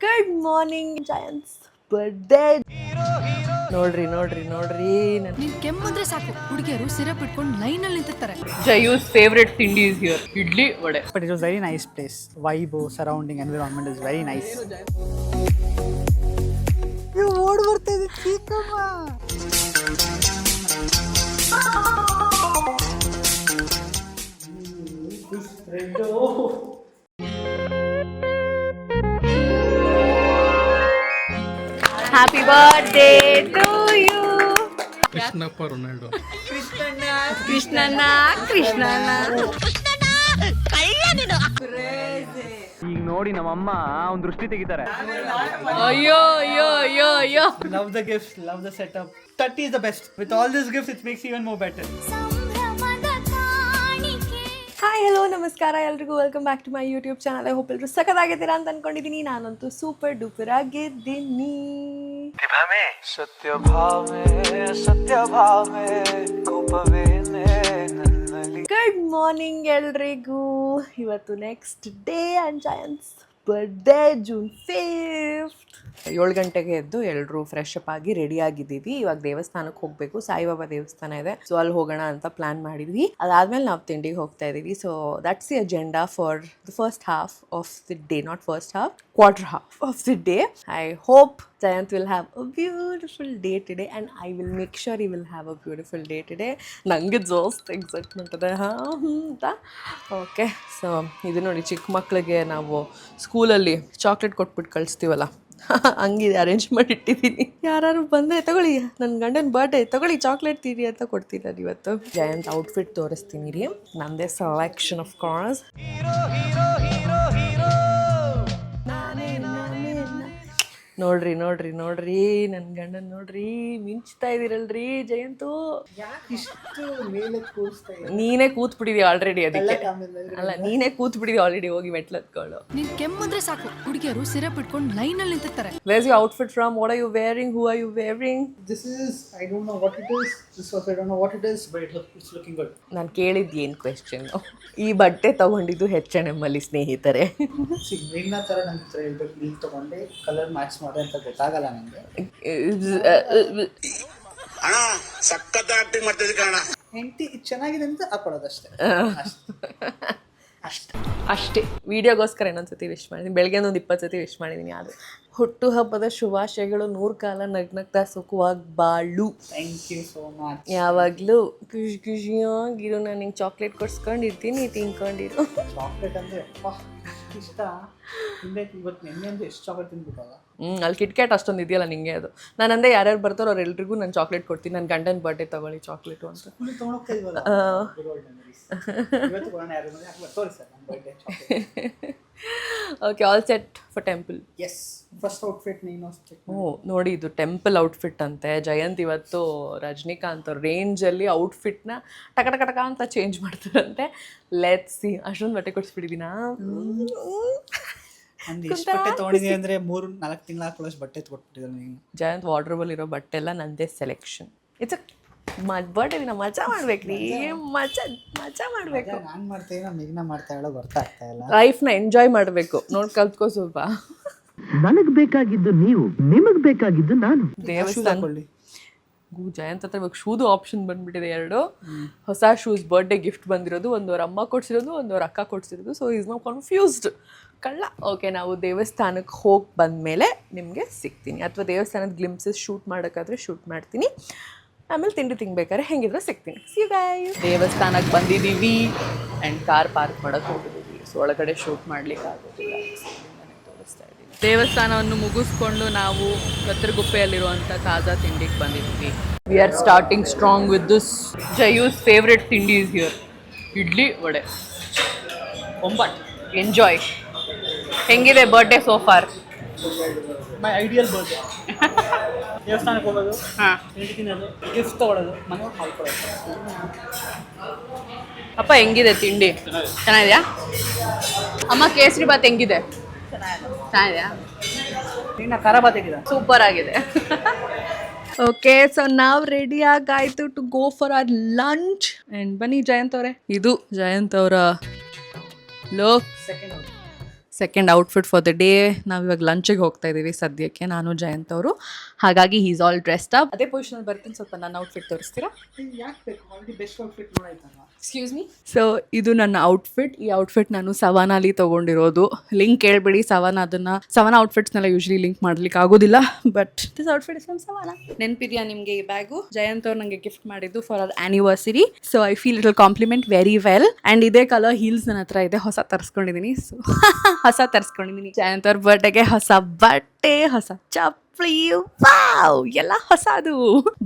Good morning ಜಯಂತ್ಸ್ birthday ನೋಡ್ರಿ ನೀನ್ ಕೆಮ್ಮಂದ್ರೆ ಸಾಕು ಹುಡುಗಿಯರು ಸಿರಪ್ ಇಟ್ಕೊಂಡು ಲೈನ್ ಅಲ್ಲಿ ನಿಂತಿರ್ತಾರೆ. Jayu's favorite thing is here. Idli vade. But it was very nice place. Vibe, surrounding environment is very nice. You ಓಡ್ ಬರ್ತಾ ಇದೆ ಚೀಕಮ್ಮ. Happy birthday to you Krishnappa Ronaldo Krishnanna ಈಗ ನೋಡಿ ನಮ್ಮಮ್ಮ ಅವ್ನ್ ದೃಷ್ಟಿ ತೆಗಿತಾರೆ. ಅಯ್ಯೋ ಅಯ್ಯೋ ಅಯ್ಯೋ ಅಯ್ಯೋ. Love the gifts, love the setup. 30 is the best. With all these gifts, it makes even more better. Hi hello ನಮಸ್ಕಾರ ಎಲ್ರಿಗೂ welcome back to my YouTube channel. I hope ಎಲ್ಲರೂ ಸಖತ್ತಾಗಿದ್ದೀರಾ ಅಂತ ಅನ್ಕೊಂಡಿದ್ದೀನಿ. ನಾನಂತೂ ಸೂಪರ್ ಡೂಪರ್ ಆಗಿದ್ದೀನಿ. ಗುಡ್ ಮಾರ್ನಿಂಗ್ ಎಲ್ರಿಗೂ. ಇವತ್ತು next day and Jayanth's birthday June 5th. 7 ಗಂಟೆಗೆ ಎದ್ದು ಎಲ್ಲರೂ ಫ್ರೆಶ್ ಅಪ್ ಆಗಿ ರೆಡಿ ಆಗಿದ್ದೀವಿ. ಇವಾಗ ದೇವಸ್ಥಾನಕ್ಕೆ ಹೋಗಬೇಕು, ಸಾಯಿಬಾಬಾ ದೇವಸ್ಥಾನ ಇದೆ, ಸೊ ಅಲ್ಲಿ ಹೋಗೋಣ ಅಂತ ಪ್ಲಾನ್ ಮಾಡಿದ್ವಿ. ಅದಾದ್ಮೇಲೆ ನಾವು ತಿಂಡಿಗೆ ಹೋಗ್ತಾ ಇದ್ದೀವಿ. So that's the agenda for the first half of the day, not first half, quarter half of the day. I hope Jayanth will have a beautiful day today and I will make sure he will have a beautiful day today. ನಂಗೆ ಜಾಸ್ತಿ excitement ಇದೆ ಅಂತ. Okay, so ಇದು ನೋಡಿ, ಚಿಕ್ಕ ಮಕ್ಕಳಿಗೆ ನಾವು ಸ್ಕೂಲಲ್ಲಿ ಚಾಕ್ಲೇಟ್ ಕೊಟ್ಬಿಟ್ಟು ಕಳಿಸ್ತೀವಲ್ಲ, ಹಂಗಿದೆ ಅರೇಂಜ್ ಮಾಡಿ ಇಟ್ಟಿದ್ದೀನಿ. ಯಾರು ಬಂದರೆ ತಗೊಳ್ಳಿ, ನನ್ನ ಗಂಡನ ಬರ್ಡೇ ತಗೊಳ್ಳಿ ಚಾಕ್ಲೇಟ್ ತೀರಿ ಅಂತ ಕೊಡ್ತೀನಿ ನಾನು ಇವತ್ತು. ಜಯಂತ್ ಔಟ್ಫಿಟ್ ತೋರಿಸ್ತೀನಿ ರೀ, ನಂದೇ ಸೆಲೆಕ್ಷನ್ ಆಫ್ ಕೋರ್ಸ್. ನೋಡ್ರಿ ನನ್ನ ಗಂಡನ್ ನೋಡ್ರಿ, ಮಿಂಚ್ತಾ ಇದೀರಲ್ರಿ ಜಯಂತು. ನೀನೇ ಕೂತ್ ಬಿಟ್ಟಿದ್ಯಾ ಆಲ್ರೆಡಿ, ಅದಕ್ಕೆ ಅಲ್ಲ, ನೀನೇ ಕೂತ್ ಬಿಟ್ಟಿದ್ಯಾ ಆಲ್ರೆಡಿ, ಹೋಗಿ ಮೆಟ್ಲು ಹತ್ಕೊಳ್ಳು. ನೀನ್ ಕೆಮ್ಮಂದ್ರೆ ಸಾಕು ಹುಡುಗಿಯರು ಸಿರಪ್ ಇಟ್ಕೊಂಡು ಲೈನ್ ಅಲ್ಲಿ ನಿಂತಿರ್ತಾರೆ. Where's your outfit from? What are you wearing? Who are you wearing? This is, I don't know what it is. This also I don't know what it is, but it's looking good. ನಾನು ಕೇಳಿದ್ದು ಏನು question? ಈ ಬಟ್ಟೆ ತಗೊಂಡಿದ್ದು H&M ಅಲ್ಲಿ ಸ್ನೇಹಿತರೆ. ಮೇಘ್ನಾ ಥರ ನನ್ನ ಹತ್ರ ಹೇಳ್ಬೇಕು, ನೀನು ತೊಗೊಂಡೆ ಕಲರ್ ಮ್ಯಾಚ್ ಮಾಡಿ ಅಂತ ಗೊತ್ತಾಗಲ್ಲ ನನಗೆ. ಹೆಂಡತಿ ಚೆನ್ನಾಗಿದೆ ಅಂತ ಹಾಕೊಳ್ಳೋದಷ್ಟೇ. ಅಷ್ಟೇ. ವಿಡಿಯೋಗೋಸ್ಕರ ಇನ್ನೊಂದ್ಸತಿ ವಿಶ್ ಮಾಡಿದ್ದೀನಿ, ಬೆಳಗ್ಗೆ ಒಂದು 20 ಸತಿ ವಿಶ್ ಮಾಡಿದ್ದೀನಿ. ಅದು ಹುಟ್ಟು ಹಬ್ಬದ ಶುಭಾಶಯಗಳು, 100 ಕಾಲ ನಗ್ನಗ್ತಾ ಸುಖವಾಗಿ ಬಾಳು. Thank you so much. ಯಾವಾಗಲೂ ಖುಷಿಯಾಗಿರು. ನಾನು ನಿಂಗೆ ಚಾಕ್ಲೇಟ್ ಕೊಡ್ಸ್ಕೊಂಡಿರ್ತೀನಿ, ತಿನ್ಕೊಂಡಿರು. ಚಾಕ್ಲೇಟ್ ಅಂದರೆ ಇಷ್ಟ. ಇವತ್ತು ನೆನ್ನೆ ಅಂದ್ರೆ ಎಷ್ಟು ಚಾಕ್ಲೇಟ್ ತಿಂದ್ಬಿಟ್ಟಲ್ಲ. ಅಲ್ಲಿ ಕಿಟ್ಕ್ಯಾಟ್ ಅಷ್ಟೊಂದು ಇದೆಯಲ್ಲ ನಿಂಗೆ. ಅದು ನಾನು ಅಂದೆ ಯಾರ್ಯಾರು ಬರ್ತಾರೋ ಅವ್ರೆಲ್ರಿಗೂ ನಾನು ಚಾಕ್ಲೇಟ್ ಕೊಡ್ತೀನಿ, ನನ್ನ ಗಂಡನ ಬರ್ಡೇ ತಗೊಳ್ಳಿ ಚಾಕ್ಲೇಟು ಅಂತ. ತೊಗೊಂಡೋಗ್ತಾ ಇದೀವಲ್ಲ, ಇವತ್ತು ಕೊಡೋಣ ಯಾರು ತೋರಿ ಸರ್ ನನ್ನ birthday chocolate. Okay, all set for temple. Yes, first outfit ನೀನು. ನೋಡಿ, ಇದು ಟೆಂಪಲ್ ಔಟ್ಫಿಟ್ ಅಂತೆ. ಜಯಂತ್ ಇವತ್ತು ರಜನಿಕಾಂತ್ ಅವ್ರ ರೇಂಜಲ್ಲಿ ಔಟ್ಫಿಟ್ನ ಟಕ ಅಂತ ಚೇಂಜ್ ಮಾಡ್ತಾರಂತೆ. Let's see. ಅಷ್ಟೊಂದು ಬಟ್ಟೆ ಕೊಡಿಸ್ಬಿಟ್ಟಿದ್ದೀನಾ? ಅಂದ್ರೆ ಎಷ್ಟು ಬಟ್ಟೆ ತೊಗೊಂಡಿದ್ದೀನಿ ಅಂದರೆ 3-4 ತಿಂಗಳು ಹಾಕೊಳ್ಳೋಷ್ಟು ಬಟ್ಟೆ ತೊಗೊಟ್ಬಿಟ್ಟಿದ್ದಾರೆ ನೀನು. ಜಯಂತ್ ವಾರ್ಡ್ರೋಬಲ್ಲಿ ಇರೋ ಬಟ್ಟೆ ಎಲ್ಲ ನಂದೇ ಸೆಲೆಕ್ಷನ್. ಇಟ್ಸ್ ಬರ್ಡೇ ದಿನ ಮಜಾ ಮಾಡ್ಬೇಕ್ರಿ, ಮಜಾ ಮಾಡ್ಬೇಕು. ನಾನು ಮಾಡ್ತೇನೆ, ಮೇಘ್ನಾ ಮಾಡ್ತಾ ಹೇಳೋ ಗೊತ್ತಾಗ್ತಾ ಇಲ್ಲ. ಲೈಫ್ನ ಎಂಜಾಯ್ ಮಾಡಬೇಕು, ನೋಡಿ ಕಲ್ತ್ಕೋ ಸ್ವಲ್ಪ. ನನಗ್ ಬೇಕಾಗಿದ್ದು ನೀವು, ನಿಮಗ್ ಬೇಕಾಗಿದ್ದು ನಾನು. ದೇವಸ್ಥಾನ ಜಯಂತ್ ಹತ್ರ ಇವಾಗ ಶೂದು ಆಪ್ಷನ್ ಬಂದ್ಬಿಟ್ಟಿದೆ. 2 ಹೊಸ ಶೂಸ್ ಬರ್ಡೇ ಗಿಫ್ಟ್ ಬಂದಿರೋದು, ಒಂದು ಅವ್ರ ಅಮ್ಮ ಕೊಡ್ಸಿರೋದು, ಒಂದು ಅವ್ರ ಅಕ್ಕ ಕೊಡ್ಸಿರೋದು. ಸೊ ಈಸ್ ನೋ ಕನ್ಫ್ಯೂಸ್ಡ್ ಕಳ್ಳ. ಓಕೆ, ನಾವು ದೇವಸ್ಥಾನಕ್ಕೆ ಹೋಗಿ ಬಂದಮೇಲೆ ನಿಮಗೆ ಸಿಗ್ತೀನಿ, ಅಥವಾ ದೇವಸ್ಥಾನದ ಗ್ಲಿಮ್ಸಸ್ ಶೂಟ್ ಮಾಡೋಕ್ಕಾದ್ರೆ ಶೂಟ್ ಮಾಡ್ತೀನಿ. ಆಮೇಲೆ ತಿಂಡಿ ತಿನ್ಬೇಕಾದ್ರೆ ಹೆಂಗಿದ್ರೆ ಸಿಗ್ತೀನಿ. See you guys. ದೇವಸ್ಥಾನಕ್ಕೆ ಬಂದಿದ್ದೀವಿ ಆ್ಯಂಡ್ ಕಾರ್ ಪಾರ್ಕ್ ಮಾಡೋಕ್ಕೆ ಹೋಗಿದ್ದೀವಿ. ಸೊ ಒಳಗಡೆ ಶೂಟ್ ಮಾಡ್ಲಿಕ್ಕೆ ಆಗೋದಿಲ್ಲ, ತೋರಿಸ್ತಾ ಇದ್ದೀನಿ. ದೇವಸ್ಥಾನವನ್ನು ಮುಗಿಸ್ಕೊಂಡು ನಾವು ಕತ್ತರಗುಪ್ಪೆಯಲ್ಲಿರುವಂಥ ತಾಜಾ ತಿಂಡಿಗೆ ಬಂದಿದ್ವಿ. We are starting strong with this. Jayu's favourite ತಿಂಡಿ ಇಸ್ ಹಿಯರ್, ಇಡ್ಲಿ ವಡೆ. ಒಂಬತ್ತು ಎಂಜಾಯ್. ಹೆಂಗಿದೆ birthday so far? My ideal birthday. ದೇವಸ್ಥಾನಕ್ಕೆ ಹೋಗೋದು, ತಿಂಡಿ ತಿನ್ನೋದು, ಗಿಫ್ಟ್ ತೊಗೊಳೋದು, ಮನೆಗೆ ಹಾಲ್ಕೊಳ್ಳೋದು. ಅಪ್ಪ ಹೆಂಗಿದೆ ತಿಂಡಿ? ಚೆನ್ನಾಗಿದೆಯಾ ಅಮ್ಮ? ಕೇಸರಿ ಬಾತ್ ಹೆಂಗಿದೆ? ಚೆನ್ನಾಗಿದೆಯಾ? ನೀನು ಖಾರ ಬಾತ್ ಹೇಗಿದೆ? ಸೂಪರ್ ಆಗಿದೆ. ಓಕೆ, ಸೊ ನಾವು ರೆಡಿ ಆಗಾಯ್ತು to go for our lunch. And ಬನ್ನಿ ಜಯಂತ್ ಅವರೇ, ಇದು ಜಯಂತ್ ಅವರ ಲೋ second outfit for the day. ನಾವು ಇವಾಗ ಲಂಚಿಗೆ ಹೋಗ್ತಾ ಇದ್ದೀವಿ ಸದ್ಯಕ್ಕೆ, ನಾನು ಜಯಂತ್ ಅವರು. ಹಾಗಾಗಿ ಈಸ್ ಆಲ್ ಡ್ರೆಸ್ಡ್ ಅಪ್. ಅದೇ ಪೊಸಿಷನ್ ಬರ್ತೀನಿ, ಸ್ವಲ್ಪ ನನ್ನ ಔಟ್ಫಿಟ್ ತೋರಿಸ್ತೀರಾ? ಯಾಕೆ ಬೇಕು? ಆಲ್ರೆಡಿ ಬೆಸ್ಟ್ ಔಟ್ಫಿಟ್ ನೋಡಾಯ್ತಲ್ಲ. Excuse me. ಸೊ ಇದು ನನ್ನ ಔಟ್ಫಿಟ್. ಈ ಔಟ್ಫಿಟ್ ನಾನು ಸವಾನಲ್ಲಿ ತೊಗೊಂಡಿರೋದು. ಲಿಂಕ್ ಕೇಳಬೇಡಿ, ಸವಾನ ಔಟ್ಫಿಟ್ಸ್ನೆಲ್ಲ ಯೂಶ್ವಲಿ ಲಿಂಕ್ ಮಾಡ್ಲಿಕ್ಕೆ ಆಗೋದಿಲ್ಲ, but this outfit is from Savana. ನೆನಪಿದೆಯಾ ನಿಮಗೆ ಈ ಬ್ಯಾಗು? ಜಯಂತ್ ಅವ್ರು ನನಗೆ ಗಿಫ್ಟ್ ಮಾಡಿದ್ದು for our anniversary. So I feel it will compliment very well. And ಇದೇ ಕಲರ್ ಹೀಲ್ಸ್ ನನ್ನ ಹತ್ರ ಇದೆ, ಹೊಸ ತರಿಸ್ಕೊಂಡಿದ್ದೀನಿ. ಸೊ ಜಯಂತ್ ಅವ್ರ ಬರ್ಡೇಗೆ ಹೊಸ ಬಟ್ಟೆ, ಹೊಸ ಚಪ್ಪಲಿ, ವಾವ್, ಎಲ್ಲ ಹೊಸದು.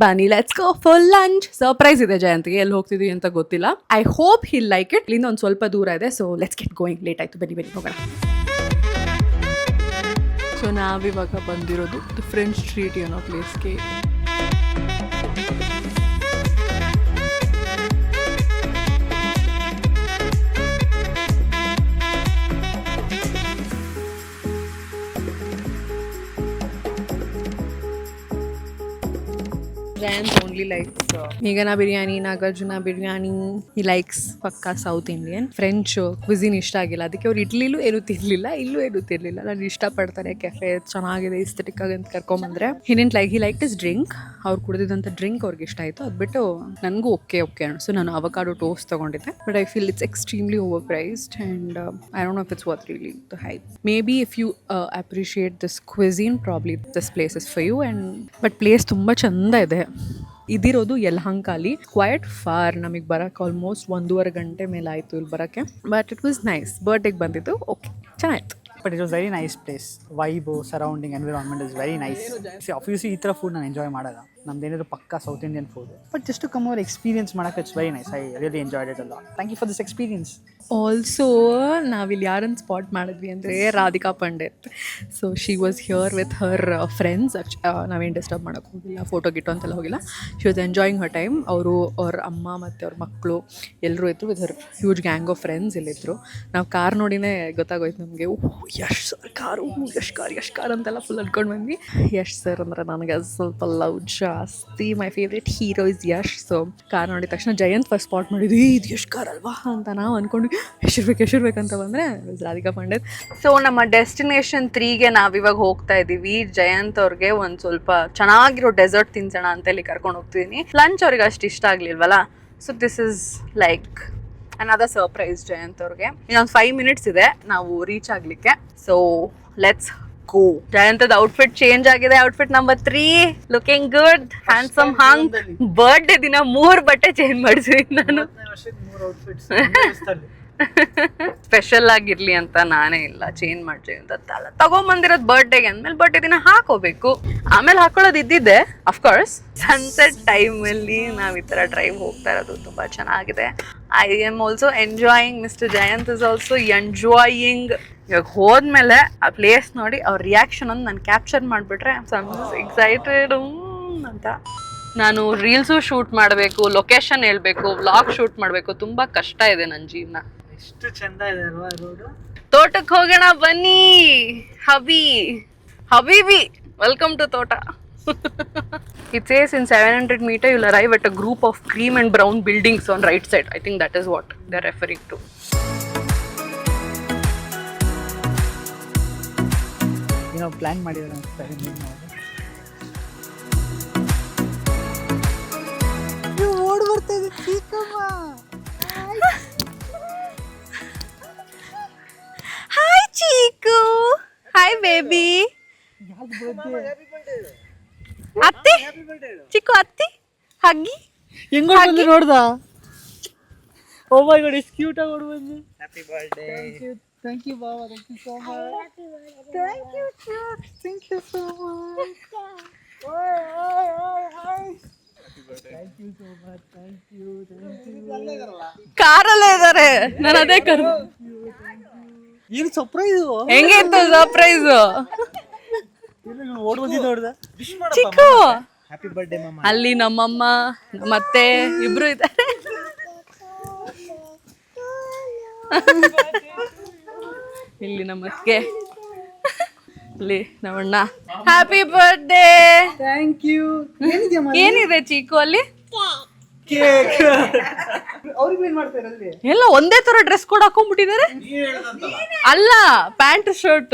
ಬನ್ನಿ let's go for lunch. Surprise ಇದೆ ಜಯಂತ್ಗೆ, ಎಲ್ಲಿ ಹೋಗ್ತಿದ್ವಿ ಅಂತ ಗೊತ್ತಿಲ್ಲ. I hope hill like it. ಇಲ್ಲಿಂದ ಒಂದು ಸ್ವಲ್ಪ ದೂರ ಇದೆ, so let's get going. Late ಆಯ್ತು, ಬನ್ನಿ ಹೋಗೋಣ. ಸೊ ನಾವಿವಾಗ ಬಂದಿರೋದು ಫ್ರೆಂಚ್ ಸ್ಟ್ರೀಟ್ ಅನ್ನೋ ಪ್ಲೇಸ್ಗೆ. Jayant only likes Megana biryani, Nagarjuna biryani. He likes pakka South Indian. French cuisine ಇಷ್ಟ ಆಗಿಲ್ಲ, ಅದಕ್ಕೆ ಅವ್ರು ಇಡ್ಲಿಲೂ ಏನೂ ತಿರ್ಲಿಲ್ಲ, ಇಲ್ಲೂ ಏನೂ ತಿರ್ಲಿಲ್ಲ. ನಾನು ಇಷ್ಟಪಡ್ತಾರೆ, ಕೆಫೆ ಚೆನ್ನಾಗಿದೆ ಇಸ್ಥೆಟಿಕ್ ಆಗಿ ಅಂತ ಕರ್ಕೊಂಬಂದ್ರೆ. He like is drink. ಅವ್ರು ಕುಡಿದಿದ್ದಂಥ ಡ್ರಿಂಕ್ ಅವ್ರಿಗೆ ಇಷ್ಟ ಆಯಿತು. ಅದು ಬಿಟ್ಟು ನನಗೂ ಓಕೆ ಅನಿಸ್ತು. ನಾನು ಅವಕಾಡೋ ಟೋಸ್ಟ್ ತೊಗೊಂಡಿದ್ದೆ, but I feel it's extremely overpriced and I don't know if it's worth really the hype. Maybe if you appreciate this cuisine, probably this place is for you. And but place ತುಂಬ ಚೆಂದ ಇದೆ. ಇದಿರೋದು ಯಲಹಂಕಲ್ಲಿ, quite far. ನಮಗೆ ಬರೋಕ್ಕೆ almost 1.5 ಗಂಟೆ ಮೇಲೆ ಆಯಿತು ಇಲ್ಲಿ ಬರೋಕ್ಕೆ. But it was nice. ಬರ್ಡೇಗೆ ಬಂದಿದ್ದು, ಓಕೆ, ಚೆನ್ನಾಗಿತ್ತು. But it was very nice place. Vibe, surrounding, environment is very nice. Obviously ಈ ಥರ ಫುಡ್ ನಾನು ಎಂಜಾಯ್ ಮಾಡೋಲ್ಲ. ನಮ್ದೇನಿದ್ರು ಪಕ್ಕ South Indian food. But just to come over experience ಮಾಡೋಕೆ it's very nice. I really enjoyed it ಅಲ್ಲ. Thank you for this experience. Also ನಾವಿಲ್ಲಿ ಯಾರನ್ನು ಸ್ಪಾಟ್ ಮಾಡಿದ್ವಿ ಅಂದರೆ Radhika Pandit. So she was here with her friends. ನಾವೇನು ಡಿಸ್ಟರ್ಬ್ ಮಾಡೋಕ್ಕೆ ಹೋಗಿಲ್ಲ, photo ಗಿಟೋ ಅಂತೆಲ್ಲ ಹೋಗಿಲ್ಲ. She was enjoying her time. ಅವರು ಅವ್ರ ಅಮ್ಮ ಮತ್ತು ಅವ್ರ ಮಕ್ಕಳು ಎಲ್ಲರೂ ಇದ್ರು with her huge gang of friends ಇಲ್ಲಿದ್ದರು. ನಾವು ಕಾರ್ ನೋಡಿನೇ ಗೊತ್ತಾಗೋಯ್ತು ನಮಗೆ, Yash sir car, Yash car ಅಂತೆಲ್ಲ ಫುಲ್ ಅನ್ಕೊಂಡು ಬಂದ್ವಿ. ಯಶ್ ಸರ್ ಅಂದ್ರೆ ನನಗೆ ಸ್ವಲ್ಪ ಲವ್ ಜಾಸ್ತಿ. My favourite hero is Yash. So car ನೋಡಿದ ತಕ್ಷಣ ಜಯಂತ್ ಫಸ್ಟ್ ಸ್ಪಾಟ್ ಮಾಡಿದ್ವಿ, ಇದು ಯಶ್ ಕಾರ್ ಅಲ್ವಾ ಅಂತ ನಾವು ಅಂದ್ಕೊಂಡು ಎಷ್ಟಿರ್ಬೇಕಂತ ಬಂದರೆ ರಾಧಿಕಾ ಪಂಡಿತ್. ಸೊ ನಮ್ಮ ಡೆಸ್ಟಿನೇಷನ್ 3ಗೆ ನಾವಿವಾಗ ಹೋಗ್ತಾ ಇದ್ದೀವಿ. ಜಯಂತ್ ಅವ್ರಿಗೆ ಒಂದು ಸ್ವಲ್ಪ ಚೆನ್ನಾಗಿರೋ ಡೆಸರ್ಟ್ ತಿನ್ಸೋಣ ಅಂತ ಇಲ್ಲಿ ಕರ್ಕೊಂಡು ಹೋಗ್ತಿದ್ದೀನಿ. ಲಂಚ್ ಅವ್ರಿಗೆ ಅಷ್ಟು ಇಷ್ಟ ಆಗಲಿಲ್ವಲ್ಲ, so this is like another surprise Jayanth ಅವ್ರಿಗೆ. ಇನ್ನೊಂದು 5 ಮಿನಿಟ್ಸ್ ಇದೆ ನಾವು ರೀಚ್ ಆಗಲಿಕ್ಕೆ. So let's go. ಜಯಂತದ ಔಟ್ಫಿಟ್ ಚೇಂಜ್ ಆಗಿದೆ. Outfit number 3, looking good, handsome ಹಂಗ್. ಬರ್ಡೇ ದಿನ 3 ಬಟ್ಟೆ ಚೇಂಜ್ ಮಾಡಿಸಿದ್ದೀನಿ ನಾನು. ಸ್ಪೆಷಲ್ ಆಗಿರ್ಲಿ ಅಂತ ನಾನೇ ಇಲ್ಲ ಚೇಂಜ್ ಮಾಡ್ತೀವಿ ಅಂತ ತಗೊಂಬಂದಿರೋದು ಬರ್ಡೇಗೆ ಅಂದ್ಮೇಲೆ ಬರ್ಡೇ ದಿನ ಹಾಕೋಬೇಕು. ಆಮೇಲೆ ಹಾಕೊಳ್ಳೋದು ಇದ್ದಿದ್ದೆ ಅಫ್ಕೋರ್ಸ್. ಸನ್ಸೆಟ್ ಟೈಮಲ್ಲಿ ನಾವು ಈ ಥರ ಡ್ರೈವ್ ಹೋಗ್ತಾ ಇರೋದು ತುಂಬ ಚೆನ್ನಾಗಿದೆ. I am also enjoying. Mister Jayant is also enjoying. ಇವಾಗ ಹೋದ್ಮೇಲೆ ಆ ಪ್ಲೇಸ್ ನೋಡಿ ಅವ್ರ ರಿಯಾಕ್ಷನ್ ಒಂದು ನಾನು ಕ್ಯಾಪ್ಚರ್ ಮಾಡಿಬಿಟ್ರೆ ಎಕ್ಸೈಟೆಡ್ ಅಂತ. ನಾನು ರೀಲ್ಸು ಶೂಟ್ ಮಾಡಬೇಕು, ಲೊಕೇಶನ್ ಹೇಳ್ಬೇಕು, ವ್ಲಾಗ್ ಶೂಟ್ ಮಾಡಬೇಕು, ತುಂಬ ಕಷ್ಟ ಇದೆ ನನ್ನ ಜೀವನ. ಎಷ್ಟು ಚಂದ ಇದೆ ಅಲ್ವಾ ರೋಡು. ತೋಟಕ್ಕೆ ಹೋಗೋಣ ಬನ್ನಿ. ಹಬೀಬಿ, ವೆಲ್ಕಮ್ ಟು ತೋಟ. It says in 700 meters you'll arrive at a group of cream and brown buildings on right side. I think that is what they're referring to. ಏನೋ ಪ್ಲಾನ್ ಮಾಡಿದ್ದಾರೆ ಅನ್ಸ್ತಾ ಇದೆ. ಓಡ್ ಬರ್ತಾ ಇದೆ ಚೀಕಮ್ಮ. ಹಾಯ್ ಚೀಕು. Hi baby. ಅತ್ತಿ, ಚಿಕ್ಕು ಅತ್ತಿ, ಹಗ್ಗಿ ಹೆಂಗ್ ಬಂದು ನೋಡ್ದ. Oh my God, it's cute ಆಗಿ ಓಡ್ ಬಂದು. Happy birthday. ಥ್ಯಾಂಕ್ ಯು ಬಾಬಾ, thank you so much. Thank you so much. Thank you so much. Thank you. ಕಾರಲ್ಲೇ ಇದಾರೆ, ನಾನು ಅದೇ ಕರ್. ಏನು ಸರ್ಪ್ರೈಸು. ಹೆಂಗಿತ್ತು ಸರ್ಪ್ರೈಸು? ಓಡ್ ಬಂದಿದ್ದು ನೋಡ್ದ. ಚಿಕ್ಕು, ಹ್ಯಾಪಿ ಬರ್ತ್ಡೇ ಮಮ್ಮ. ಅಲ್ಲಿ ನಮ್ಮಮ್ಮ ಮತ್ತೆ ಇಬ್ರು ಇದ್ದಾರೆ. ಇಲ್ಲಿ ನಮ್ಮಕ್ಕೆ, ಇಲ್ಲಿ ನಮ್ಮಣ್ಣ. Happy birthday. Thank you. ಏನಿದೆ ಚೀಕು ಅಲ್ಲಿ? ಅವ್ರಿಗೂ ಏನ್ ಮಾಡ್ತಾ ಇರೋದ್ರಿ? ಎಲ್ಲ ಒಂದೇ ತರ ಡ್ರೆಸ್ ಕೋಡ್ ಹಾಕೊಂಡ್ಬಿಟ್ಟಿದ್ದಾರೆ. ಅಲ್ಲ, ಪ್ಯಾಂಟ್ ಶರ್ಟ್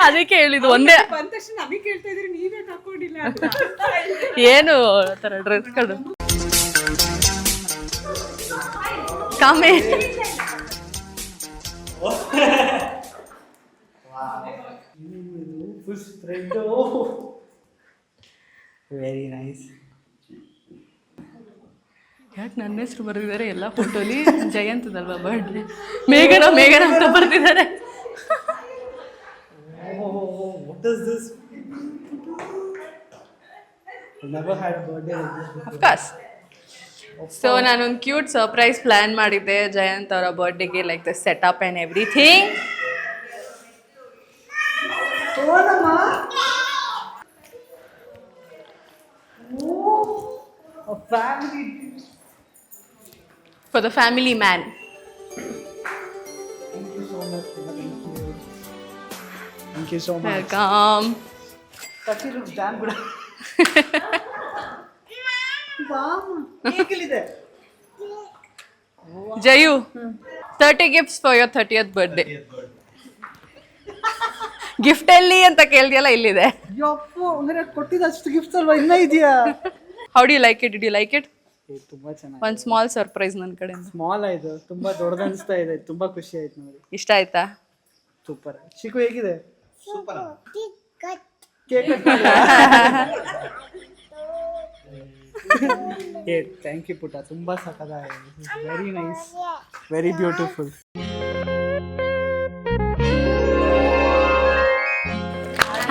ಅದಕ್ಕೆ ಹೇಳಿದ್ದು ಒಂದೇ. ಏನು ತರ ಡ್ರೆಸ್ ಕೋಡ್ ಕಾಮೆ. Very nice. ಯಾಕೆ ನನ್ನ ಹೆಸರು ಬರೆದಿದ್ದಾರೆ ಎಲ್ಲ ಫೋಟೋಲಿ? ಜಯಂತದಲ್ವಾ ಬರ್ಡೇ? ಮೇಘನ ಅಂತ ಬರ್ತಿದ್ದಾರೆ. What is this? Never had birthday like this before. Of course. So ನಾನೊಂದು ಕ್ಯೂಟ್ ಸರ್ಪ್ರೈಸ್ ಪ್ಲಾನ್ ಮಾಡಿದ್ದೆ ಜಯಂತ್ ಅವರ ಬರ್ಡೇಗೆ, like the setup and everything. A family. For the family man. Thank you so much. Thank you so much. Welcome. Tachi looks damn good. ಹೇಗಿದೆ? Jayu, 30 gifts for your 30th birthday. Gift ಎಲ್ಲಿ ಅಂತ ಕೇಳ್ದಿಯಲ್ಲ, ಇಲ್ಲಿದೆ. ಯಪ್ಪೋ, ಅಂದ್ರೆ ಕೊಟ್ಟಿದ್ದು ಅಷ್ಟು gifts ಅಲ್ವಾ, ಇನ್ನ ಇದೆಯಾ? How do you like it? Did you like it? ತುಂಬಾ ಚೆನ್ನಾಗಿ. ಒಂದು ಸ್ಮಾಲ್ ಸರ್ಪ್ರೈಸ್ ನನ್ನ ಕಡೆಯಿಂದ. ಸ್ಮಾಲ್ ಆಯ್ತು, ತುಂಬಾ ದೊಡ್ಡದು ಅನಿಸ್ತಾ ಇದೆ. ತುಂಬಾ ಖುಷಿ ಆಯ್ತು ನೋಡಿ. ಇಷ್ಟ ಆಯ್ತಾ? ಸೂಪರ್. ಶಿಕು ಹೇಗಿದೆ? ಸೂಪರ್. ಕೇಕ್ ಥ್ಯಾಂಕ್ ಯು ಪುಟ್ಟ, ತುಂಬಾ ಸಖತ್ತಾಗಿದೆ. Very nice, very beautiful.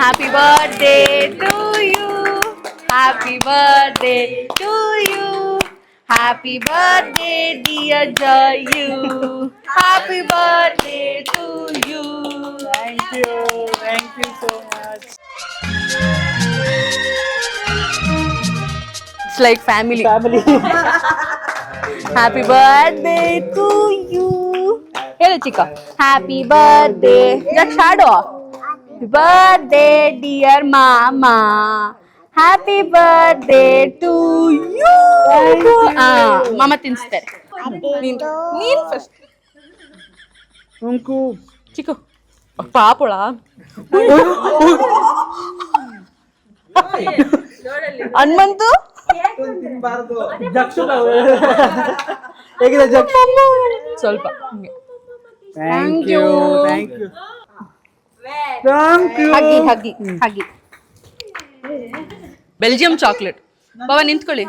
Happy birthday to you. Happy birthday to you. Happy birthday dear Jayu. Happy birthday to you. Thank you so much. It's like family. Happy birthday to you. Hello Chika. Happy birthday. Just shadow. Happy birthday dear mama. Happy birthday to you. Mama ತಿನ್ಸ್ತಾರೆ. ನೀನ್ first. ಅಂಕು ಚಿಕ್ಕು ಪಾಪುಳ. ಹನುಮಂತು ತಿನ್ಬಾರ್ದು. ಜಕ್ಷು ಹೇಗಿದೆ ಜಕ್ಷು? ಸ್ವಲ್ಪ thank you. ಹಗಿ Belgium chocolate. ಬಾಬಾ ನಿಂತ್ಕೊಳ್ಳಿ.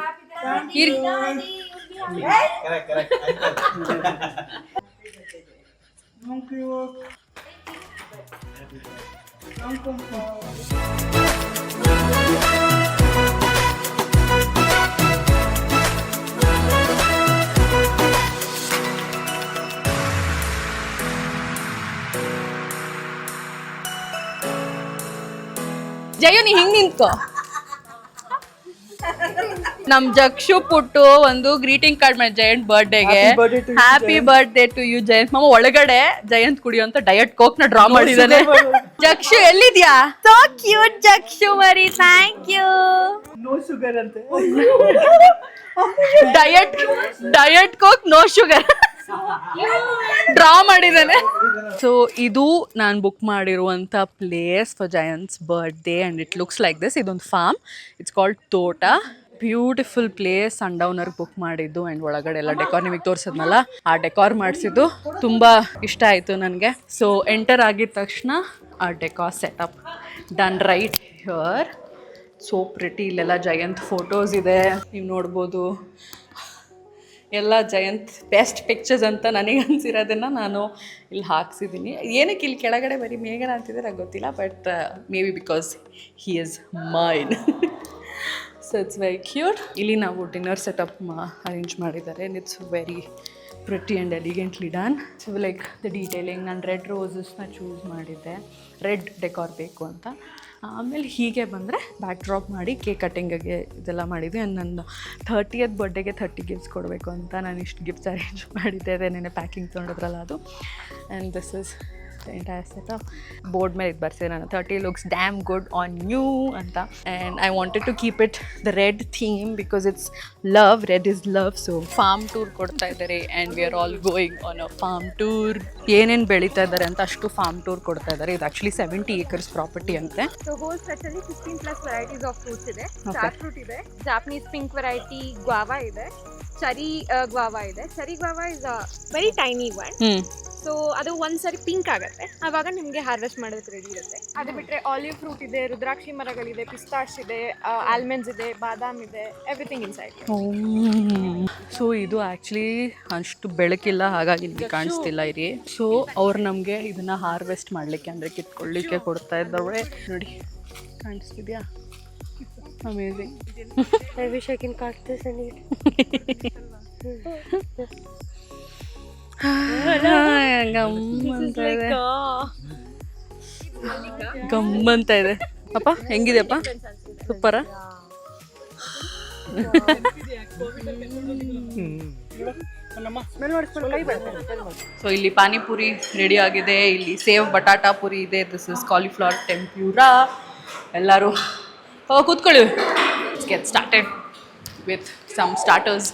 ಜಯು ನೀ ಹಿಂಗ್ ನಿಂತ್ಕೋ. ನಮ್ ಜಕ್ಷು ಪುಟ್ಟು ಒಂದು ಗ್ರೀಟಿಂಗ್ ಕಾರ್ಡ್ ಮಾಡಿ ಜಯಂತ್ ಬರ್ಡೇಗೆ. Happy birthday to you Jayanth. ಮಾಮ ಒಳಗಡೆ ಜಯಂತ್ ಕುಡಿಯುವಂತ ಡಯಟ್ ಕೋಕ್ ನ ಡ್ರಾ ಮಾಡಿದಾನೆ. ಜಕ್ಷು ಎಲ್ಲಿದ್ಯಾ? ಸೋ ಕ್ಯೂಟ್ ಜಕ್ಷು ಮರಿ. Thank you. ನೋ ಶುಗರ್ ಅಂತೆ. Diet Coke no sugar draw ಮಾಡಿದ್ದಾನೆ. ಸೊ ಇದು ನಾನು ಬುಕ್ ಮಾಡಿರುವಂಥ place for Jayanth's birthday and it looks like this. ಇದೊಂದು farm, it's called Thota. Beautiful place. ಸನ್ಡೌನರ್ಗೆ ಬುಕ್ ಮಾಡಿದ್ದು ಆ್ಯಂಡ್ ಒಳಗಡೆ ಎಲ್ಲ ಡೆಕಾರ್ ನಿಮಗೆ ತೋರಿಸಿದ್ನಲ್ಲ, ಆ ಡೆಕಾರ್ ಮಾಡಿಸಿದ್ದು ತುಂಬ ಇಷ್ಟ ಆಯಿತು ನನಗೆ. ಸೊ ಎಂಟರ್ ಆಗಿದ ತಕ್ಷಣ ಆ decor setup done right here. So pretty. ಇಲ್ಲೆಲ್ಲ ಜಯಂತ್ ಫೋಟೋಸ್ ಇದೆ, ನೀವು ನೋಡ್ಬೋದು. ಎಲ್ಲ ಜಯಂತ್ ಬೆಸ್ಟ್ ಪಿಕ್ಚರ್ಸ್ ಅಂತ ನನಗೆ ಅನಿಸಿರೋದನ್ನು ನಾನು ಇಲ್ಲಿ ಹಾಕ್ಸಿದ್ದೀನಿ. ಏನಕ್ಕೆ ಇಲ್ಲಿ ಕೆಳಗಡೆ ಬರೀ ಮೇಘನ ಅಂತಿದ್ದಾರೆ ಗೊತ್ತಿಲ್ಲ, but maybe because he is mine. So it's very cute. ಇಲ್ಲಿ ನಾವು ಡಿನ್ನರ್ ಸೆಟಪ್ ಅರೇಂಜ್ ಮಾಡಿದ್ದಾರೆ and it's very pretty and elegantly done. So like the detailing, ನಾನು ರೆಡ್ ರೋಸಸ್ನ ಚೂಸ್ ಮಾಡಿದ್ದೆ, ರೆಡ್ ಡೆಕಾರ್ ಬೇಕು ಅಂತ. ಆಮೇಲೆ ಹೀಗೆ ಬಂದರೆ ಬ್ಯಾಕ್ ಡ್ರಾಪ್ ಮಾಡಿ ಕೇಕ್ ಕಟ್ಟಿಂಗಿಗೆ ಇದೆಲ್ಲ ಮಾಡಿದ್ವಿ. ಆ್ಯಂಡ್ ನನ್ನ 30th ಬರ್ಡೇಗೆ 30 ಗಿಫ್ಟ್ಸ್ ಕೊಡಬೇಕು ಅಂತ ನಾನು ಇಷ್ಟು ಗಿಫ್ಟ್ಸ್ ಅರೇಂಜ್ ಮಾಡಿದ್ದೆ. ಅದೇ ನೆನೆ ಪ್ಯಾಕಿಂಗ್ ತೊಗೊಂಡಿದ್ರಲ್ಲ ಅದು. And this is entire set board ಮೇಲೆ ಇದು ಬರ್ಸಿದೆ ನಾನು 30 looks damn good on you ಅಂತ. And I wanted to keep it the red theme because it's love, red is love. So farm tour ಕೊಡ್ತಾ ಇದ್ದಾರೆ and we are all going on a farm tour. ಏನೇನು ಬೆಳೀತಾ ಇದ್ದಾರೆ ಅಂತ ಅಷ್ಟು form tour ಕೊಡ್ತಾ ಇದ್ದಾರೆ. ಇದು ಆ್ಯಕ್ಚುಲಿ 70 acres ಪ್ರಾಪರ್ಟಿ ಅಂತೆ. ಸೊ ಹೋಲ್ ಸೆಟ್ ಅಲ್ಲಿ 15+ ವೆರೈಟೀಸ್ ಆಫ್ ಫ್ರೂಟ್ಸ್ ಇದೆ. ಸ್ಟಾರ್ ಫ್ರೂಟ್ ಇದೆ, ಜಾಪನೀಸ್ ಪಿಂಕ್ ವೆರೈಟಿ ಗ್ವಾವಾ ಇದೆ, ಚರಿ ಗ್ವಾವಾ ಇದೆ. Cherry guava is very tiny one. So ಅದು ಒಂದ್ಸರಿ ಪಿಂಕ್ ಆಗುತ್ತೆ, ಆವಾಗ ನಿಮಗೆ ಹಾರ್ವೆಸ್ಟ್ ಮಾಡೋದಕ್ಕೆ ರೆಡಿ ಇರುತ್ತೆ. ಅದು ಬಿಟ್ಟರೆ ಆಲಿವ್ ಫ್ರೂಟ್ ಇದೆ, ರುದ್ರಾಕ್ಷಿ ಮರಗಳಿದೆ, ಪಿಸ್ತಾಶ್ ಇದೆ, ಆಲ್ಮಂಡ್ಸ್ ಇದೆ, ಬಾದಾಮ್ ಇದೆ, ಎವ್ರಿಥಿಂಗ್ ಇನ್ಸೈಡ್. ಸೊ ಇದು ಆ್ಯಕ್ಚುಲಿ ಅಷ್ಟು ಬೆಳಕಿಲ್ಲ, ಹಾಗಾಗಿ ಇಲ್ಲಿ ಕಾಣಿಸ್ತಿಲ್ಲ ಇರಿ. ಸೊ ಅವ್ರು ನಮಗೆ ಇದನ್ನ ಹಾರ್ವೆಸ್ಟ್ ಮಾಡಲಿಕ್ಕೆ ಅಂದರೆ ಕಿತ್ಕೊಳ್ಳಿಕ್ಕೆ ಕೊಡ್ತಾ ಇದ್ದಾರೆ. ನೋಡಿ ಕಾಣಿಸ್ತಿದ್ಯಾ? Amazing. I wish I can cut this and eat. ಗಮ್ಮಂತ ಇದೆ ಅಪ್ಪ. ಹೆಂಗಿದೆಯಪ್ಪ? ಸೂಪರಾ? ಸೊ ಇಲ್ಲಿ ಪಾನಿಪುರಿ ರೆಡಿ ಆಗಿದೆ, ಇಲ್ಲಿ ಸೇವ್ ಬಟಾಟಾ ಪುರಿ ಇದೆ, ದಿಸ್ ಇಸ್ ಕಾಲಿಫ್ಲವರ್ ಟೆಂಪ್ಯೂರಾ. ಎಲ್ಲರೂ ಕೂತ್ಕೊಳ್ಳಿ. Get started with some starters.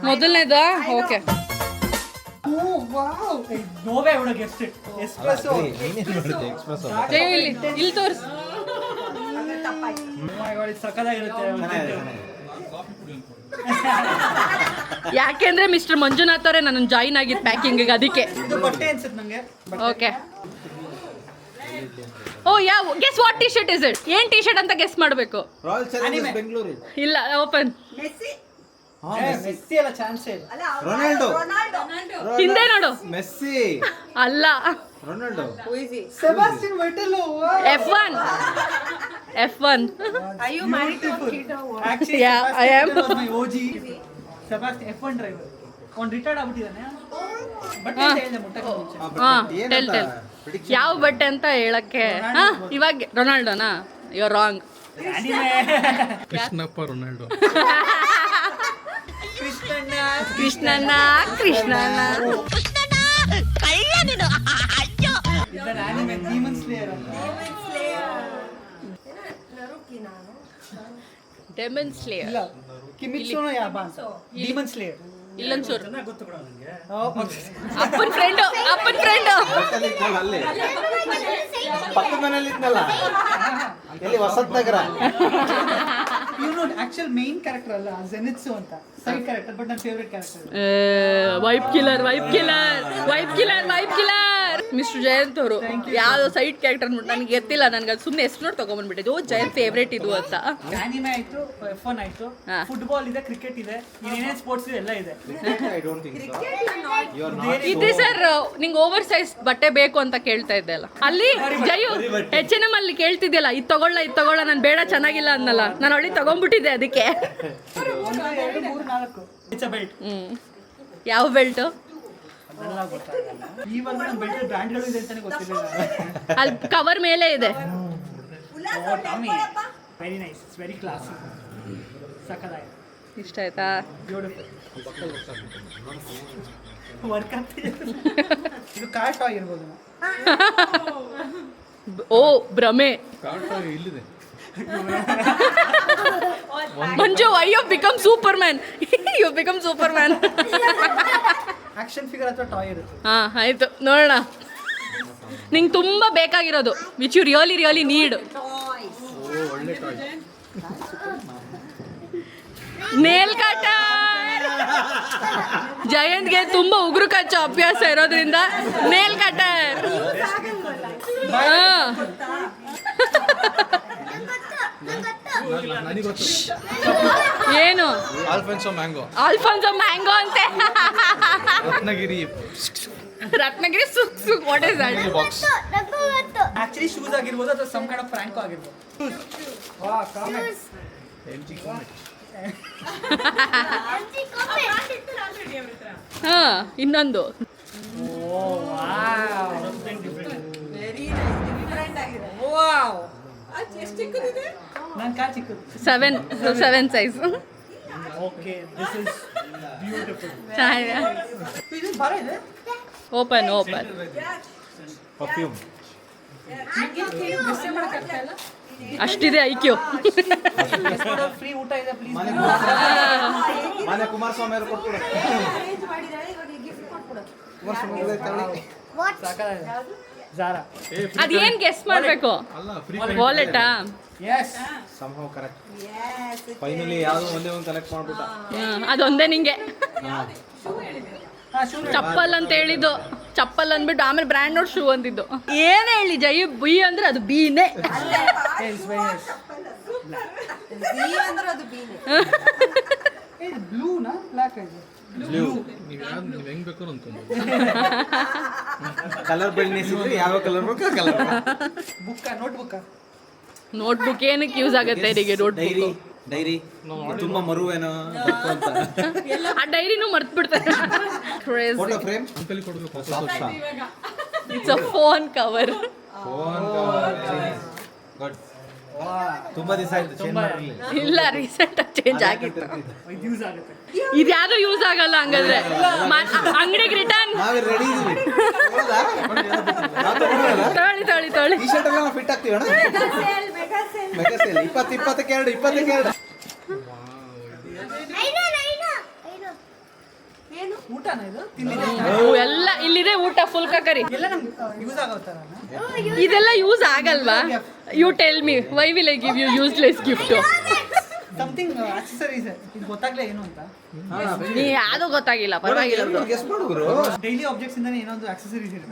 ಮೊದಲನೇದಾ? ಓಕೆ. ಇಲ್ಲಿ ತೋರಿಸಿ. ಯಾಕೆಂದ್ರೆ ಮಿಸ್ಟರ್ ಮಂಜುನಾಥ್ ಅವರೇ ನನ್ನ ಜಾಯಿನ್ ಆಗಿದ್ದು ಪ್ಯಾಕಿಂಗ್, ಅದಕ್ಕೆ. ಓಕೆ. ಓ ಯಾವ guess what T shirt is it? ಏನ್ ಟಿ ಶರ್ಟ್ ಅಂತ ಗೆಸ್ ಮಾಡಬೇಕು. ಇಲ್ಲ, ಓಪನ್. ಹಿಂದೆ ನೋಡು. ಅಲ್ಲ, F1. F1. Are you married to a kid or what? Actually, Yeah, I am. my OG. Sebastian F1 driver. On retired ಆಗ್ಬಿಟ್ಟಿದ್ದಾನೆ. But ಹೇಳಿದೆ ಮುಟ್ಟಕ್ಕೆ ಮುಂಚೆ. ಟೆಲ್ ಯಾವ ಬಟ್ಟೆ ಅಂತ ಹೇಳಕ್ಕೆ. ಇವಾಗ ರೊನಾಲ್ಡೋನಾ? You are wrong. Krishnappa Ronaldo. Krishnanna. ಇದನ್ನ anime Demon Slayer ಅಂತ. Demon slayer. ಇಲ್ಲ, ಕಿಮಿತ್ಸು ನೋ ಯಾಬಾ ಅಂತ. Demon Slayer. ಇಲ್ಲೊಂಚೂರು ಗೊತ್ತು ಬಿಡು ನನಗೆ. ಅಪ್ಪನ ಫ್ರೆಂಡು. ಪಕ್ಕದ ಮನೇಲಿ ಇದ್ನಲ್ಲ, ಎಲ್ಲಿ ವಸಂತ ನಗರ. ಇವನು ಆಕ್ಚುಲ್ ಮೇನ್ ಕ್ಯಾರೆಕ್ಟರ್ ಅಲ್ಲ, ಜೆನಿತ್ಸು ಅಂತ ಸೈಡ್ ಕ್ಯಾರೆಕ್ಟರ್, ಬಟ್ ನನ್ನ favourite character. Wipe killer. Mister Jayant ಅವರು ಯಾವ್ದೋ ಸೈಡ್ ಕ್ಯಾರೆಕ್ಟರ್ ಅಂದ್ಬಿಟ್ಟು ನನಗೆ ಗೊತ್ತಿಲ್ಲ. ನನಗೆ ಅದು ಸುಮ್ಮನೆ ಎಷ್ಟು ನೋಡಿ ತಗೊಂಡ್ಬಂದ್ಬಿಟ್ಟಿದ್ದು. ಜಯಂತ್ ಫೇವ್ರೇಟ್ ಇದು ಅಂತ. ಆನಿಮೆ ಆಯ್ತು, F1 ಆಯ್ತು, ಫುಟ್ಬಾಲ್ ಇದೆ, ಕ್ರಿಕೆಟ್ ಇದೆ, ಏನೇನು ಸ್ಪೋರ್ಟ್ಸ್ ಇದೆ ಎಲ್ಲ ಇದೆ. ಇದೆ ಸರ್. ನಿಂಗೆ ಓವರ್ ಸೈಜ್ ಬಟ್ಟೆ ಬೇಕು ಅಂತ ಕೇಳ್ತಾ ಇದ್ದೆ ಅಲ್ಲ ಅಲ್ಲಿ. ಜಯು H&M ಅಲ್ಲಿ ಕೇಳ್ತಿದ್ಯಲ್ಲ, ಇದು ತಗೊಳ್ಳ ನಾನು ಬೇಡ, ಚೆನ್ನಾಗಿಲ್ಲ ಅನ್ನಲ್ಲ. ನಾನು ಅವಳಿ ತಗೊಂಡ್ಬಿಟ್ಟಿದ್ದೆ ಅದಕ್ಕೆ. 1 2 3 4 ಇಟ್ಸ್ ಅ ಬೆಲ್ಟ್. ಯಾವ ಬೆಲ್ಟು? ಅದೆಲ್ಲ ಗೊತ್ತಾಗಲ್ಲ. ಇವಾಗ ನಮ್ಮ ಬೆಲ್ಟ್ ಬ್ರ್ಯಾಂಡ್ಗಳು ಇದೆ ಅಂತಾನೆ ಗೊತ್ತಿಲ್ಲ. ಅಲ್ಲಿ ಕವರ್ ಮೇಲೆ ಇದೆ. Very nice, it's very classy. ಸಕ್ಕತ್ತಾಗಿದೆ. ಇಷ್ಟ ಆಯ್ತಾ? ಬ್ಯೂಟಿಫುಲ್. ವರ್ಕ್ ಆಗ್ತಿದೆ. ಇದು ಕಾರ್ ಟಾಯ್ ಇರ್ಬೋದು. ಓ ಭ್ರಮೆ. ಇಲ್ಲಿದೆ. Manju, why you become Superman? You become Superman. Action figure ಅಥವಾ ಟಾಯ್ ಇರುತ್ತೆ. ಆಯ್ತು, ನೋಡೋಣ. ನಿಂಗೆ ತುಂಬ ಬೇಕಾಗಿರೋದು, which you really need. Nail cutter. ಜಯಂತ್ಗೆ ತುಂಬ ಉಗುರು ಕಚ್ಚೋ ಅಭ್ಯಾಸ ಇರೋದ್ರಿಂದ ನೇಲ್ ಕಟರ್. ಏನು? ಆಲ್ಫೆನ್ಸೋ ಮ್ಯಾಂಗೋ ಅಂತೆ. ರತ್ನಗಿರಿ ಸುಕ್ what is that? Box. Actually shoes ಆಗಿರ್ಬೋದು ಅಥವಾ ಸಮ್ ಕೈಂಡ್ ಆಫ್ ಫ್ರಾಂಕೋ ಆಗಿರ್ಬೋದು. ವಾ, ಕಾಮೆಂಟ್ಸ್. ಇನ್ನೊಂದು. ನನ್ನ ಕಾರ್ ಚಿಕ್ಕದು. 7 size. Okay, this is beautiful. ಇದು ಭಾರ ಇದೆ. ಓಪನ್ ಪರ್ಫ್ಯೂಮ್ ಅಷ್ಟಿದೆ ಐಕ್ಯೂ. ಫ್ರೀ ಊಟ ಇದೆ ಪ್ಲೀಸ್. ಮನೆ ಕುಮಾರಸ್ವಾಮಿ ಅವರು ಕೊಟ್ಬಿಡು. ಜಾರಾ. ಅದೇನ್ ಗೆಸ್ ಮಾಡ್ಬೇಕು? ಅಲ್ಲ ಫ್ರೀ ವಾಲೆಟಾ? ಎಸ್, ಸಂಭವ ಕರೆಕ್ಟ್. ಫೈನಲಿ ಯಾವ್ದೋ ಒಂದೇ ಒಂದು ಕಲೆಕ್ಟ್ ಮಾಡ್ಬಿಟ್ಟ. ಅದೊಂದೇ ನಿಂಗೆ. ಹಾಂ, ಶೂ ಚಪ್ಪಲ್ ಅಂತ ಹೇಳಿದ್ದು, ಚಪ್ಪಲ್ ಅಂದ್ಬಿಟ್ಟು ಆಮೇಲೆ ಬ್ರ್ಯಾಂಡ್ ನೋಡ್ ಶೂ ಅಂತಿದ್ದು. ಏನೇ ಹೇಳಿ ಜೈ, ಬಿ ಅಂದ್ರೆ ಅದು ಬೀನೇ. ಬ್ಲೂನಾ ಬ್ಲ್ಯಾಕ್ ಇದೆ? ನೀವು ಹೆಂಗ್ ಬೇಕು ಅನ್ಕೊಂಡು ಕಲರ್ ಬೆಳ್ಳಿಸಿದ್ರೆ ಯಾವ ಕಲರ್ ಬೇಕು ಆ ಕಲರ್. ನೋಟ್ಬುಕ್ ಏನಕ್ಕೆ ಯೂಸ್ ಆಗುತ್ತೆ ನಿಮಗೆ? ಡೈರಿ ತುಂಬಾ ಮರುವೇನೋ ಅಂತ. ಆ ಡೈರಿನೂ ಮರ್ತ್ ಬಿಡ್ತಾರೆ. ಫೋಟೋ ಫ್ರೇಮ್ ಅಂಕಲಿ ಕೊಡ್ಬೇಕು. It's a phone cover. Good. ತುಂಬಾ ದಿವಸ ಆಯ್ತು ಚೇಂಜ್ ಮಾಡಿರಲಿಲ್ಲ. ಇಲ್ಲ, ರೀಸೆಂಟ್ ಚೇಂಜ್ ಆಗಿತ್ತು. ಇದು ಯೂಸ್ ಆಗುತ್ತೆ. ಇದ್ಯಾವುದು ಯೂಸ್ ಆಗಲ್ಲ ಹಂಗಾದ್ರೆ. ಅಂಗಡಿಗೆ ರಿಟರ್ನ್. ನಾವೇ ರೆಡಿ ಇದೀವಿ. ತೊಳಿ. ಟಿ ಶರ್ಟ್ ಎಲ್ಲ ಫಿಟ್ ಆಗ್ತೀವಿ ಅಣ್ಣ. ಮೆಗಾ ಸೇಲ್ 22 ಊಟನಾ ಇದು? ಎಲ್ಲ ಇಲ್ಲಿದೆ ಊಟ ಫುಲ್ ಕಕರಿ. ಎಲ್ಲ ನಮ್ಗೆ ಯೂಸ್ ಆಗೋತಾರ. ಇದೆಲ್ಲ ಯೂಸ್ ಆಗಲ್ವಾ? You tell me, why will I give you useless gift? Something accessories. ಇದು ಗೊತ್ತಾಗ್ಲೇ ಏನು ಅಂತ. ನೀ ಯಾವ್ದು ಗೊತ್ತಾಗಿಲ್ಲ, ಪರವಾಗಿಲ್ಲ. ಗೆಸ್ ಮಾಡು ಗುರು. ಡೈಲಿ ಆಬ್ಜೆಕ್ಟ್ಸ್ ಇಂದಾನೆ ಏನೋ ಒಂದು ಆಕ್ಸೆಸರೀಸ್ ಇದೆ.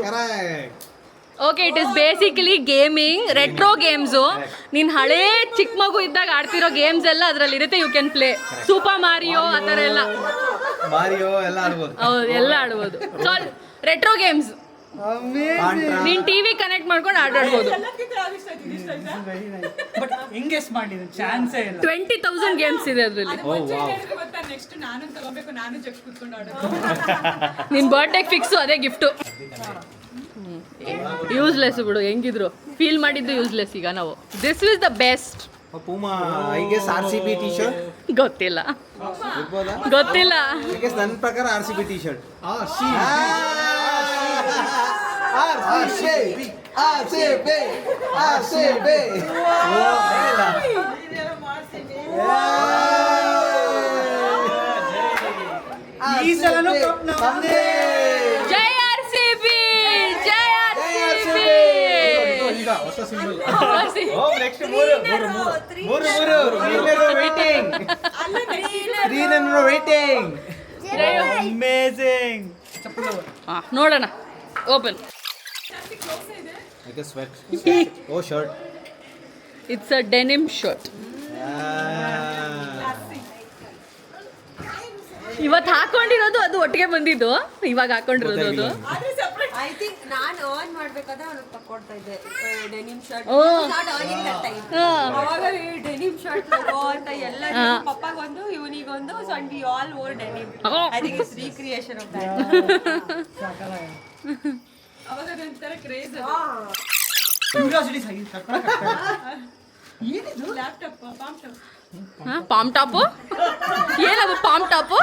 Correct. Okay, it is basically gaming, retro games. ನೀನು ಹಳೇ ಚಿಕ್ಕ ಮಗು ಇದ್ದಾಗ ಆಡ್ತಿರೋ ಗೇಮ್ಸ್ ಎಲ್ಲ ಅದರಲ್ಲಿ ಇರುತ್ತೆ. ಯು ಕ್ಯಾನ್ ಪ್ಲೇ ಸೂಪರ್ ಮಾರಿಯೋ ಆ ಥರ ಎಲ್ಲ. ಮಾರಿಯೋ ಎಲ್ಲ ಆಡ್ಬೋದು. ಹೌದು, ಎಲ್ಲ ಆಡ್ಬೋದು. ಸೊ ರೆಟ್ರೋ ಗೇಮ್ಸ್ ನೀನು ಟಿವಿ ಕನೆಕ್ಟ್ ಮಾಡ್ಕೊಂಡು ಆಟಾಡ್ಬೋದು. ಬಟ್ ಹೆಂಗ್ ಗೆಸ್ ಮಾಡಿದ್ರು? ಚಾನ್ಸೇ ಇಲ್ಲ. 20,000 ಗೇಮ್ಸ್ ಇದೆ ಅದರಲ್ಲಿ. ನಿನ್ನ ಬರ್ಡೇಗೆ ಫಿಕ್ಸು ಅದೇ ಗಿಫ್ಟು. ಯೂಸ್ಲೆಸ್ ಬಿಡು, ಹೆಂಗಿದ್ರು ಫೀಲ್ ಮಾಡಿದ್ದು ಯೂಸ್ಲೆಸ್. ಈಗ ನಾವು this is the best. Puma I guess RCB T shirt. ಗೊತ್ತಿಲ್ಲ. ಐ ಗೆಸ್ ನನ್ನ ಪ್ರಕಾರ RCB ಟಿ ಶರ್ಟ್. ಈ ಸಲನೂ ಕಪ್ ನಮ್ದೇ. ಜೈ RCB, ಜೈ RCB. ಈಗ ಹೊಸ ಸಿಂಬಲ್. ನೆಕ್ಸ್ಟ್ ಮೂರು ವೇಟಿಂಗ್. ಅಮೇಜಿಂಗ್. ನೋಡೋಣ. Open. I guess sweat. Oh, shirt. It's a denim shirt. ಇವತ್ತು ಹಾಕೊಂಡಿರೋದು ಅದು ಒಟ್ಟಿಗೆ ಬಂದಿದ್ದು. ಇವಾಗ ಹಾಕೊಂಡಿರೋದು ಅದು. ಐ ಥಿಂಕ್ ನಾನು ಆನ್ ಮಾಡ್ಬೇಕಾದ್ರೆ ಅವ್ನಿಗೆ ತಕೊಡ್ತಾ ಇದ್ದೆ denim shirt. Not owning that time. ಅವಾಗ ಈ ಡೆನಿಮ್ ಶರ್ಟ್ ಅಂತ ಎಲ್ಲ ಪಪ್ಪಗೊಂದು ಇವನಿಗೊಂದು. So and we all wore denim. I think it's recreation of that. ಅವಾಗ ಒಂಥರ ಕ್ರೇಜ್. ಕ್ಯೂರಿಯಾಸಿಟಿ ಸೈ ಏನಿದು? Laptop palm top? ಏನದು palm top?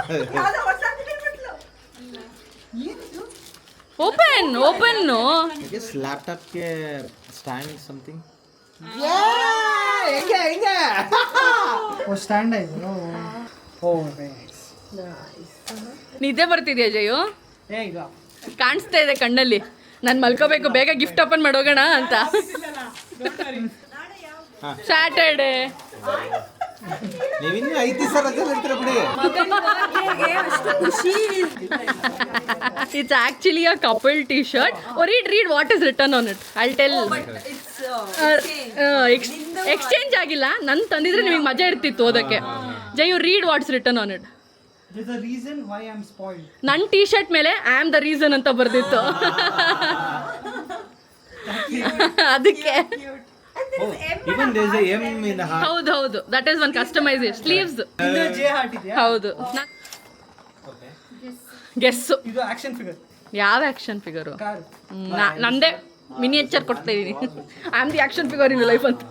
Open. I guess laptop ke stand something. ಹೆಂಗೆ ಓ ಸ್ಟ್ಯಾಂಡ್ ಇದು. ಓ ನೈಸ್. ನಿದ್ದೆ ಬರ್ತಿದ್ಯಾ ಜಯು? ಏ ಇಲ್ಲ, ಕಾಣಿಸ್ತಾ ಇದೆ ಕಣ್ಣಲ್ಲಿ. ನಾನು ಮಲ್ಕೋಬೇಕು, ಬೇಗ ಗಿಫ್ಟ್ ಓಪನ್ ಮಾಡೋಗೋಣ ಅಂತ. ಸ್ಯಾಟರ್ಡೆ. ನೀವಿನ್ನೂ 5 ದಿವಸ ರಜೆ ಇರ್ತೀರ ಬಿಡಿ. ಅಷ್ಟು ಖುಷಿ. It's actually a couple t-shirt. Oh, read what is written on it. I'll tell. Exchange ಆಗಿಲ್ಲ. ನನ್ ತಂದಿದ್ರೆ ನಿಮಗೆ ಮಜಾ ಇರ್ತಿತ್ತು ಓದಕ್ಕೆ. ಜಯು, read what's written on it. there's a reason why I'm spoiled. ನನ್ನ ಟೀ ಶರ್ಟ್ ಮೇಲೆ ಐ ಆಮ್ ದ ರೀಸನ್ ಅಂತ ಬರ್ದಿತ್ತು. ಅದಕ್ಕೆ. Even there's a M in the heart. ಹೌದು, that is one customisation. Sleeves. ಇದು ಜೆ ಹಾರ್ಟ್ ಇದೆಯಾ? ಹೌದು. Guess. ಇದು action figure. ಯಾವ ಆಕ್ಷನ್ ಫಿಗರು? ಕಾರ್. ನಂದೇ ಮಿನಿಯೇಚರ್ ಕೊಡ್ತಾ ಇದ್ದೀನಿ. I am the action figure in life ಅಂತ.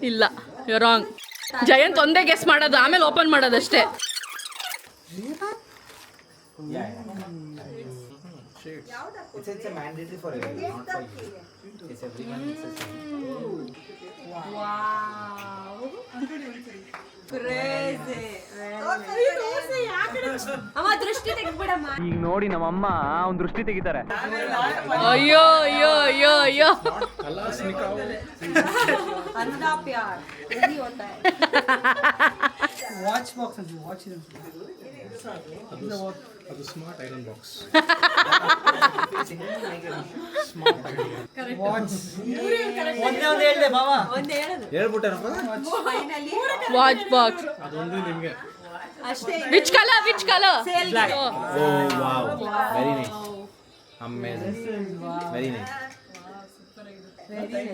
ಇಲ್ಲ, ಯು ರಾಂಗ್. ಜಯಂತ್ ಒಂದೇ ಗೆಸ್ ಮಾಡೋದು, ಆಮೇಲೆ ಓಪನ್ ಮಾಡೋದಷ್ಟೇ. ಅಮ್ಮ ದೃಷ್ಟಿ ತೆಗೆದ್ಬಿಡಮ್ಮ. ಈಗ ನೋಡಿ ನಮ್ಮಮ್ಮ ಅವ್ನ್ ದೃಷ್ಟಿ ತೆಗಿತಾರೆ. ಅಯ್ಯೋ ಅಯ್ಯೋ ಅಯ್ಯೋ ಅಯ್ಯೋ. अंधा प्यार यही होता है. ವಾಚ್ ಬಾಕ್ಸ್ ಅಂತ ವಾಚ್ ಇದೆ. ಅದು ಸ್ಮಾರ್ಟ್ ಐರನ್ ಬಾಕ್ಸ್. ಒಂದೇ ಹೇಳಿದೆ ಬಾವ. ಒಂದೇ ಹೇಳೋದು ಹೇಳ್ಬಿಟ್ಟೇನಪ್ಪ. Finally watch box. ಅದೊಂದು ನಿಮಗೆ. ಅಷ್ಟೇ. Which colour? Which colour? Oh wow, very nice, amazing, very nice.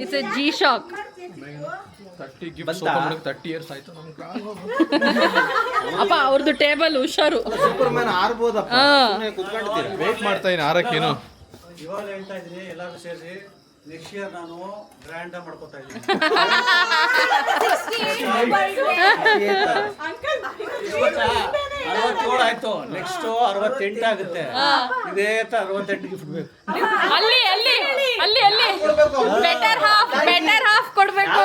It's a G shock. 30 gifts open ಮಾಡಕ್ಕೆ 30 ಇಯರ್ಸ್ ಆಯ್ತು ನಮ್ಗೆ. ಅಪ್ಪ ಅವ್ರದ್ದು ಟೇಬಲ್ ಹುಷಾರು. ಸೂಪರ್ಮ್ಯಾನ್ ಆರ್ಬೋದಪ್ಪ, ಸುಮ್ಮನೆ ಕುತ್ಕೊಂಡಿರ್ತೀರ. ವೇಟ್ ಮಾಡ್ತಾ ಇದ್ದೀನಿ ಆರಕ್ಕೇನು. ಇವಾಗ ಹೇಳ್ತಾ ಇದ್ರಿ ಎಲ್ಲರೂ ಸೇರಿ ನೆಕ್ಸ್ಟ್ ಇಯರ್ ನಾನು ಗ್ರ್ಯಾಂಡ್ ಮಾಡ್ಕೊತಾ ಇದ್ದೀನಿ. ಅರವತ್ತೇಳು ಆಯ್ತು, ನೆಕ್ಸ್ಟ್ 68 ಆಗುತ್ತೆ. ಇದೇ 68 ಗಿಫ್ಟ್ ಬೇಕು. ಅಲ್ಲಿ ಅಲ್ಲಿ ಅಲ್ಲಿ ಅಲ್ಲಿ ಬೆಟರ್ ಹಾಫ್ ಕೊಡ್ಬೇಕು.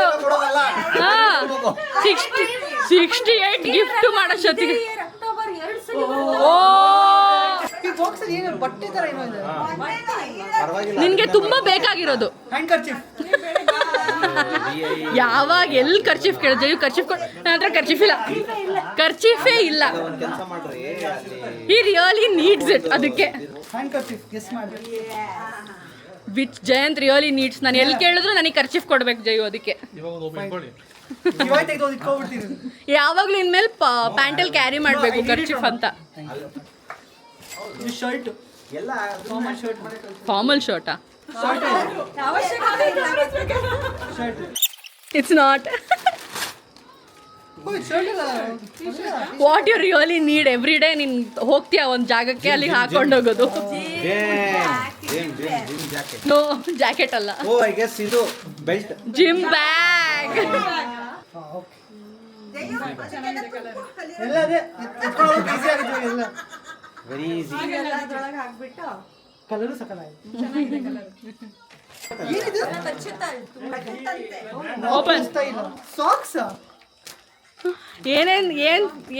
68 ಗಿಫ್ಟ್ ಮಾಡೋಷ್ಟೊತ್ತಿಗೆ ಓ ಬಟ್ಟೆ ತರ ಏನೋ ಇದೆ. ನಿನ್ಗೆ ತುಂಬಾ ಬೇಕಾಗಿರೋದು ಹ್ಯಾಂಡ್ ಕರ್ಚೀಫ್. ಯಾವಾಗ ಎಲ್ಲಿ ಕರ್ಚೀಫ್ ಕೇಳಿದ್ರೆ ಕರ್ಚೀಫ್ ನನ್ನ ಹತ್ರ ಕರ್ಚೀಫ್ ಇಲ್ಲ, ಕರ್ಚೀಫೇ ಇಲ್ಲ. ಕೆಲಸ ಮಾಡ್ರಿ, ಈ ರಿಯಲಿ ನೀಡ್ಸ್ ಇಟ್. ಅದಕ್ಕೆ ಹ್ಯಾಂಡ್ ಕರ್ಚೀಫ್ ಗೆಸ್ ಮಾಡಿ. Which Jayant really needs. ನಾನು ಎಲ್ಲಿ ಕೇಳಿದ್ರು ನನಗೆ ಕರ್ಚೀಫ್ ಕೊಡ್ಬೇಕು ಜಯು. ಅದಕ್ಕೆ ಇವಾಗ ಒಂದು ಓಪನ್ ಇಟ್ಕೊಳ್ಳಿ. ಇವಾಗ ತೆಗೆದು ಇಟ್ಕೊಬಿಡ್ತೀನಿ. ಯಾವಾಗ್ಲೂ ಇನ್ಮೇಲೆ ಪ್ಯಾಂಟಲ್ಲಿ ಕ್ಯಾರಿ ಮಾಡಬೇಕು ಕರ್ಚೀಫ್ ಅಂತ. ಇದು ಶರ್ಟ್ ಎಲ್ಲ ಫಾರ್ಮಲ್ ಶರ್ಟ್. ಫಾರ್ಮಲ್ ಶರ್ಟಾ? ಅವಶ್ಯಕತೆ ಇಲ್ಲ. It's not. What you really need every day. ನೀನು ಹೋಗ್ತೀಯ ಒಂದು ಜಾಗಕ್ಕೆ, ಅಲ್ಲಿ ಹಾಕೊಂಡು ಹೋಗೋದು. Gym jacket. ನೋ, ಜಾಕೆಟ್ ಅಲ್ಲ, ಓ ಐ ಗೆಸ್ ಇದು ಬೆಲ್ಟ್. Gym bag. ಎಲ್ಲ ಅದೇ ಎತ್ಕೊಳ್ಳೋದು ಈಸಿ ಆಗುತ್ತೆ. ಎಲ್ಲ ವೆರಿ ಈಸಿ. ಕಲರು ಸಕಲಾಗಿದೆ. ಓಪನ್. ಸಾಕ್ಸ್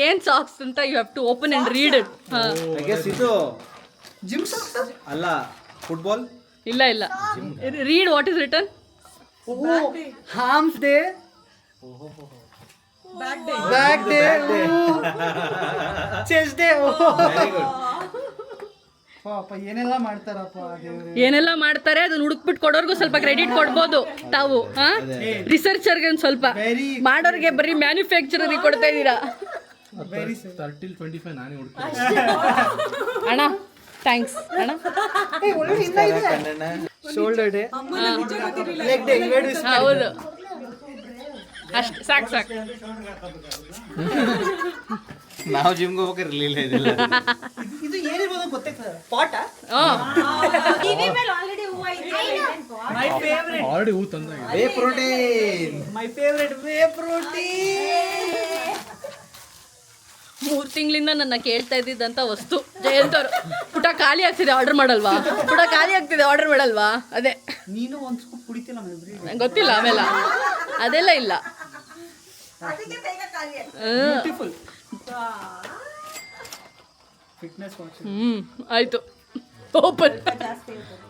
ಏನ್ ಸಾಕ್ಸ್ ಅಂತ you have to open and read it. I guess ಇದು ಜಿಮ್ ಸಾಕ್ಸ್ ಅಲ್ಲ, ಫುಟ್ಬಾಲ್. ಇಲ್ಲ ಇಲ್ಲ, read what is return. Arms day, back day, chest day. Very good. ಪಾಪ ಏನೆಲ್ಲ ಮಾಡ್ತಾರಪ್ಪ ದೇವ್ರೆ. ಏನೆಲ್ಲ ಮಾಡ್ತಾರೆ ಅದನ್ನ ಹುಡುಕ್ಬಿಟ್ಟು ಕೊಡೋರ್ಗು ಸ್ವಲ್ಪ ಕ್ರೆಡಿಟ್ ಕೊಡ್ಬೋದು ತಾವು. ರಿಸರ್ಚರ್ಗೆ ಒಂದು ಸ್ವಲ್ಪ, ಮಾಡೋರಿಗೆ ಬರೀ ಮ್ಯಾನುಫ್ಯಾಕ್ಚರರಿಗೆ ಕೊಡ್ತಾ ಇದ್ದೀರಾ. 30 25 ನಾನೇ ಹುಡುಕಿ. ಅಣ್ಣ ಥ್ಯಾಂಕ್ಸ್ ಅಣ್ಣ. ಒಳ್ಳೆ ಇನ್ನ ಇದೆ. ಶೋಲ್ಡರ್ ಡೇ, ಲೆಗ್ ಡೇ, ಇವೆರಡು ಇಷ್ಟ. ಹೌದು, ಅಷ್ಟು ಸಾಕು ಸಾಕು. ನಾವು ಜಿಮ್ಗೆ ಹೋಗಿರ್ಲಿಲ್ಲ ಇದೆಲ್ಲ. ಇದು ಏನಿರ್ಬೋದು ಗೊತ್ತಾಗ್ತದೆ. ಪಾಟ ಟಿವಿ ಮೇಲೆ ಆಲ್ರೆಡಿ ಹೂವ ಇದೆ. My favourite. ಆಲ್ರೆಡಿ ಹೂ ತಂದಾಗಿದೆ. Whey protein. My favourite whey protein. 3 ತಿಂಗಳಿಂದ ನನ್ನ ಕೇಳ್ತಾ ಇದ್ದಿದ್ದಂಥ ವಸ್ತು ಜಯಂತ್ ಅವರು. ಪುಟ ಖಾಲಿ ಆಗ್ತಿದೆ, ಆರ್ಡರ್ ಮಾಡಲ್ವಾ? ಪುಟ ಖಾಲಿ ಆಗ್ತಿದೆ, ಆರ್ಡರ್ ಮಾಡಲ್ವಾ? ಅದೇ ನೀನು ಒಂದು ಸ್ಕೂಪ್ ಕುಡಿತಿಲ್ಲ ಎವ್ರಿ. ನಂಗೆ ಗೊತ್ತಿಲ್ಲ ಆಮೇಲೆ ಅದೆಲ್ಲ ಇಲ್ಲ. Beautiful fitness watch. ಆಯ್ತು, ಓಪನ್.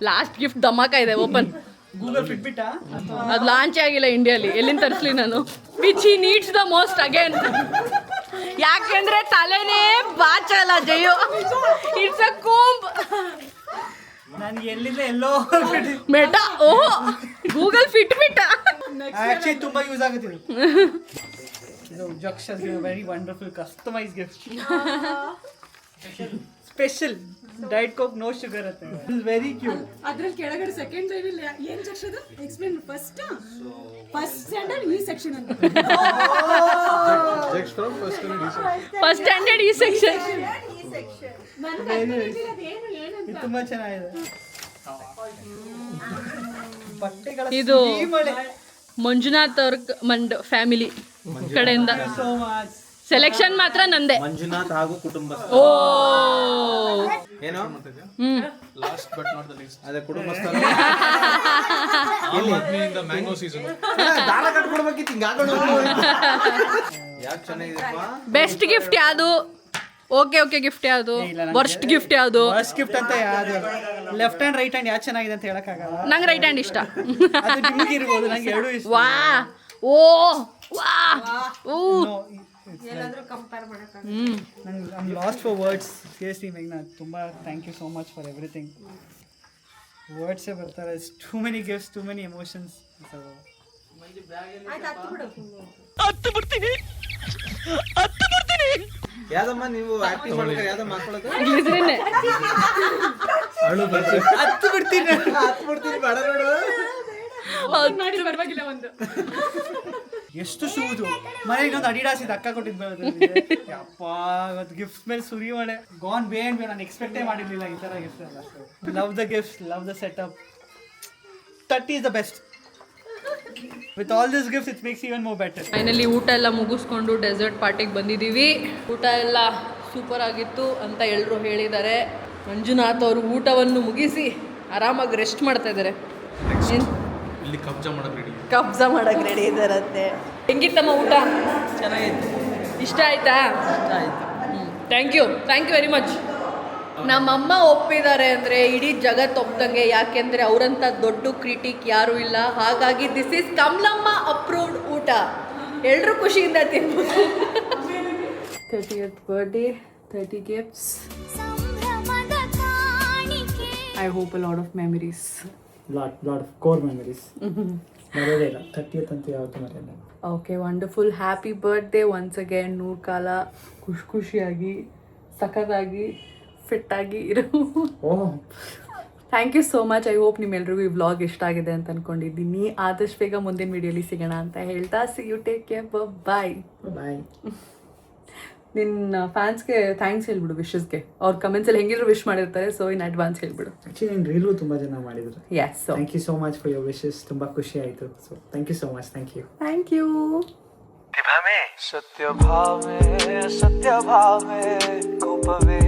ಲಾಸ್ಟ್ ಗಿಫ್ಟ್ ಧಮಾಕ ಇದೆ, ಓಪನ್. ಗೂಗಲ್ ಫಿಟ್ಬಿಟ್. ಅದು ಲಾಂಚ್ ಆಗಿಲ್ಲ ಇಂಡಿಯಲ್ಲಿ. ಎಲ್ಲಿಂದ ತರಿಸ್ಲಿ ನಾನು? Which he needs the most again. ಯಾಕೆಂದ್ರೆ ತಲೆನೇ ಬಾಚಲ್ಲ ಜಯು. It's a comb. ನನಗೆ ಎಲ್ಲಿಂದ ಎಲ್ಲೋ ಮೆಟಾ. ಓಹೋ, ಗೂಗಲ್ ಫಿಟ್ಬಿಟ್. ಆಕ್ಚುಲಿ ತುಂಬಾ ಯೂಸ್ ಆಗುತ್ತೆ ಇದು. ಇದು ಜಕ್ಷನ್ very wonderful customise gift. Special diet coke no sugar ಅಂತ. It's very cute. ಅದ್ರಲ್ಲಿ ಕೆಳಗಡೆ ಸೆಕೆಂಡ್ ಲೈವ್ ಏನ್ ಸೆಕ್ಷನ್ ಎಕ್ಸ್ಪ್ಲೇನ್. ಫಸ್ಟ್ ಸ್ಟ್ಯಾಂಡರ್ಡ್ ಈ ಸೆಕ್ಷನ್ ಅಂತ. ಫಸ್ಟ್ ಸ್ಟ್ಯಾಂಡರ್ಡ್ ಈ ಸೆಕ್ಷನ್. ಇದು ತುಂಬಾ ಚೆನ್ನಾಗಿದೆ. ಇದು ಮಂಜುನಾಥ್ ಅವ್ರ ಫ್ಯಾಮಿಲಿ ಕಡೆಯಿಂದ ಸೆಲೆಕ್ಷನ್ ಮಾತ್ರ ನಂದೆ. ಮಂಜುನಾಥ್ ಹಾಗೂ ಕುಟುಂಬ ಓ ಏನೋ last but not the least ಅದೇ ಕುಟುಂಬಸ್ಥರ ಆಮ್ ಆದ್ಮಿಯಿಂದ ಮ್ಯಾಂಗೋ ಸೀಸನ್. ದಾರ ಕಟ್ಕೊಡ್ಬೇಕಿತ್ತು ಹಿಂಗಾಗೋಣ. ಯಾಕೆ ಚೆನ್ನಾಗಿದೆಪ್ಪ? ಬೆಸ್ಟ್ ಗಿಫ್ಟ್ ಯಾವುದು? ಓಕೆ ಗಿಫ್ಟ್ ಯಾವುದು? ವರ್ಸ್ಟ್ ಗಿಫ್ಟ್ ಯಾವುದು? ಫಸ್ಟ್ ಗಿಫ್ಟ್ ಅಂತ ಯಾವುದು ಲೆಫ್ಟ್ ಹ್ಯಾಂಡ್ ರೈಟ್ ಹ್ಯಾಂಡ್ ಯಾವ್ದು ಚೆನ್ನಾಗಿದೆ ಅಂತ ಹೇಳಕ್ಕಾಗಲ್ಲ. ನಂಗೆ ರೈಟ್ ಹ್ಯಾಂಡ್ ಇಷ್ಟ. ಅದು ನಿಮಗೆ ಇರ್ಬೋದು, ನಂಗೆ ಎರಡೂ ಇಷ್ಟ. ವಾ ಓ ವಾ ಓ ಎಲ್ಲಾದ್ರೂ ಕಂಪೇರ್ ಮಾಡಕ್ಕೆ I'm lost for words. Seriously, Meghna, ತುಂಬಾ thank you so much for everything. ವರ್ಡ್ಸೇ ಬರ್ತಾರೆ. Too many gifts, too many emotions. ಯಾವ್ದಮ್ಮ ನೀವು ಆಕ್ಟಿಂಗ್ ಮಾಡ್ತಾರೆ? ಯಾವ್ದಮ್ಮ ಹಾಕೊಳ್ಳೋದು? ಹತ್ತು ಬಿಡ್ತೀನಿ ಬೇಡ ನೋಡು. ಎಷ್ಟು ಶೂಸು ಮನೆಗೆ ಇನ್ನೊಂದು ಅಡಿಡಾಸ್ ಇದು ಅಕ್ಕ ಕೊಟ್ಟಿದ್ದು ಅಪ್ಪ ಇವತ್ತು ಗಿಫ್ಟ್ ಮೇಲೆ ಸುರಿಯೋಣೆ ಗಾನ್ ಬೇಂಡ್ ನಾನು ಎಕ್ಸ್ಪೆಕ್ಟೇ ಮಾಡಿರ್ಲಿಲ್ಲ ಈ ಥರ ಗಿಫ್ಟ್ ಎಲ್ಲ. Love the gift, love the setup. 30 is the best. With all these gifts, it makes even more better. Finally ಊಟ ಎಲ್ಲ ಮುಗಿಸ್ಕೊಂಡು ಡೆಸರ್ಟ್ ಪಾರ್ಟಿಗೆ ಬಂದಿದ್ದೀವಿ. ಊಟ ಎಲ್ಲ ಸೂಪರ್ ಆಗಿತ್ತು ಅಂತ ಎಲ್ಲರೂ ಹೇಳಿದ್ದಾರೆ. ಮಂಜುನಾಥ್ ಅವರು ಊಟವನ್ನು ಮುಗಿಸಿ ಆರಾಮಾಗಿ ರೆಸ್ಟ್ ಮಾಡ್ತಾ ಇದ್ದಾರೆ. ಇಲ್ಲಿ ಕಬ್ಜಾ ಮಾಡಕ್ಕೆ ರೆಡಿ ಇದ್ದಾರಂತೆ. ಹೆಂಗಿತ್ತಮ್ಮ ಊಟ? ಚೆನ್ನಾಗಿತ್ತು. ಇಷ್ಟ ಆಯ್ತಾ? Thank you very much. ನಮ್ಮಮ್ಮ ಒಪ್ಪಿದ್ದಾರೆ ಅಂದರೆ ಇಡೀ ಜಗತ್ತು ಒಪ್ದಂಗೆ. ಯಾಕೆಂದರೆ ಅವರಂಥ ದೊಡ್ಡ ಕ್ರಿಟಿಕ್ ಯಾರೂ ಇಲ್ಲ. ಹಾಗಾಗಿ ದಿಸ್ ಈಸ್ ಕಮಲಮ್ಮ ಅಪ್ರೂವ್ಡ್ ಊಟ. ಎಲ್ಲರೂ ಖುಷಿಯಿಂದ ತಿನ್ಬೋದು. 30th birthday, 30 gifts. I hope a lot of memories. Lot of core memories. ಮರೆಯೋದೇ ಇಲ್ಲ. 30th ಅಂತೂ ಯಾವತ್ತೂ ಮರೆಯಲ್ಲ. Okay, wonderful. Happy birthday once again. 100 ಕಾಲ ಖುಷಿಯಾಗಿ ಸಖತ್ತಾಗಿ ಫಿಟ್ಟಾಗಿ ಇರು. Thank you so much. I hope ನಿಮ್ಮೆಲ್ರಿಗೂ ಈ ವ್ಲಾಗ್ ಇಷ್ಟ ಆಗಿದೆ ಅಂತ ಅಂದ್ಕೊಂಡಿದ್ದೀನಿ. ಆದಷ್ಟು ಬೇಗ ಮುಂದಿನ ವಿಡಿಯೋಲಿ ಸಿಗೋಣ ಅಂತ ಹೇಳ್ತಾ ಸಿ ಯು, ಟೇಕ್ ಕೇರ್, ಬಾಯ್. ನಿನ್ನ ಫ್ಯಾನ್ಸ್ಗೆ ಥ್ಯಾಂಕ್ಸ್ ಹೇಳ್ಬಿಡು, ವಿಶಸ್ಗೆ. ಅವ್ರ ಕಮೆಂಟ್ಸಲ್ಲಿ ಹೆಂಗಿದ್ರು ವಿಶ್ ಮಾಡಿರ್ತಾರೆ, ಸೊ ಇನ್ ಅಡ್ವಾನ್ಸ್ ಹೇಳ್ಬಿಡು. ಆ್ಯಕ್ಚುಲಿ ನಾನು ರೀಲು ತುಂಬ ಜನ ಮಾಡಿದ್ರು. Yes, thank you so much for your wishes. ತುಂಬ ಖುಷಿ ಆಯಿತು. So thank you so much. Thank you. ಸತ್ಯ ಭಾವೆ ಕೋಪವೇ